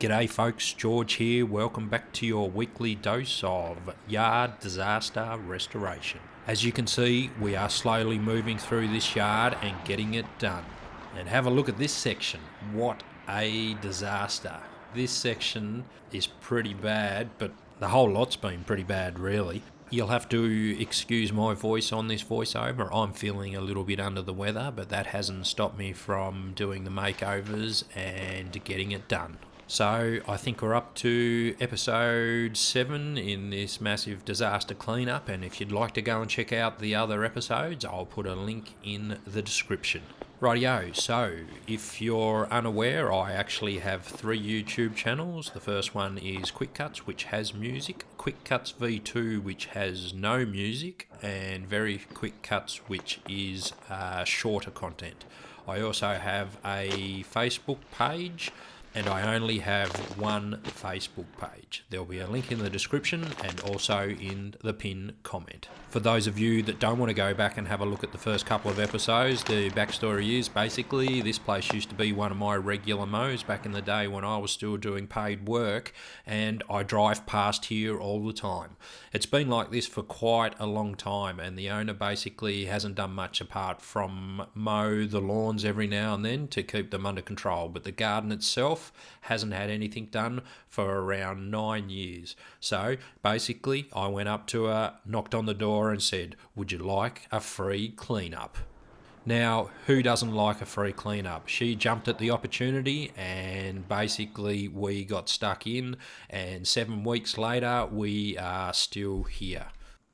G'day folks, George here. Welcome back to your weekly dose of yard disaster restoration. As you can see, we are slowly moving through this yard and getting it done. And have a look at this section. What a disaster. This section is pretty bad, but the whole lot's been pretty bad really. You'll have to excuse my voice on this voiceover. I'm feeling a little bit under the weather, but that hasn't stopped me from doing the makeovers and getting it done. So I think we're up to episode 7 in this massive disaster cleanup, and if you'd like to go and check out the other episodes, I'll put a link in the description. Rightio, so if you're unaware, I actually have 3 YouTube channels. The first one is Quick Cuts, which has music, Quick Cuts V2, which has no music, and Very Quick Cuts, which is shorter content. I also have a Facebook page, and I only have one Facebook page. There'll be a link in the description and also in the pinned comment. For those of you that don't want to go back and have a look at the first couple of episodes, the backstory is basically this place used to be one of my regular mows back in the day when I was still doing paid work, and I drive past here all the time. It's been like this for quite a long time, and the owner basically hasn't done much apart from mow the lawns every now and then to keep them under control, but the garden itself hasn't had anything done for around 9 years. So basically I went up to her, knocked on the door and said, "Would you like a free cleanup?" Now, who doesn't like a free cleanup? She jumped at the opportunity, and basically we got stuck in, and 7 weeks later we are still here.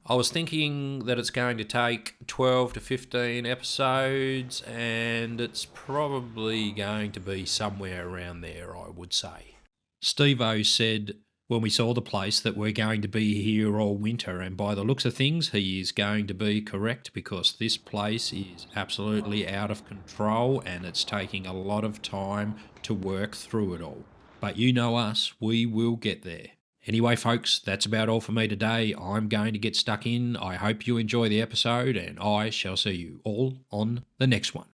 I was thinking that it's going to take 12 to 15 episodes, and it's probably going to be somewhere around there, I would say. Stevo said when we saw the place that we're going to be here all winter, and by the looks of things he is going to be correct, because this place is absolutely out of control and it's taking a lot of time to work through it all. But you know us, we will get there. Anyway folks, that's about all for me today. I'm going to get stuck in. I hope you enjoy the episode, and I shall see you all on the next one.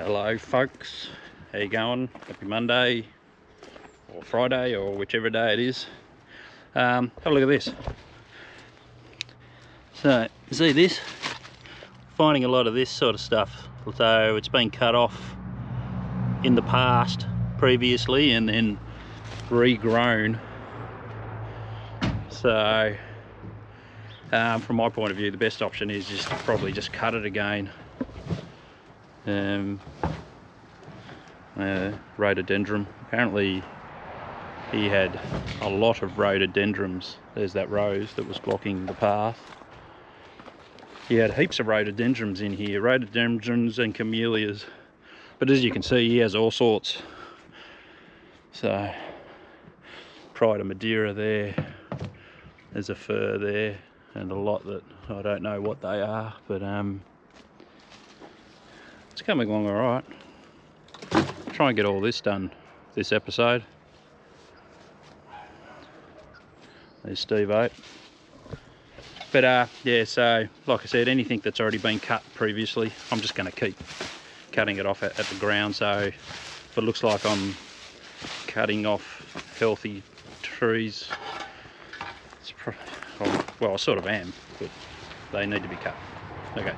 Hello folks, how you going? Happy Monday or Friday or whichever day it is. Have a look at this. So you see this? Finding a lot of this sort of stuff. So it's been cut off in the past previously and then regrown. So from my point of view, the best option is just probably just cut it again. Rhododendron. Apparently he had a lot of rhododendrons. There's that rose that was blocking the path. He had heaps of rhododendrons in here, rhododendrons and camellias. But as you can see, he has all sorts. So, pride of Madeira there. There's a fir there, and a lot that I don't know what they are, but it's coming along all right. Try and get all this done this episode. There's Stevo. But yeah, so like I said, anything that's already been cut previously, I'm just going to keep cutting it off at the ground. So if it looks like I'm cutting off healthy trees, it's well, I sort of am, but they need to be cut. Okay.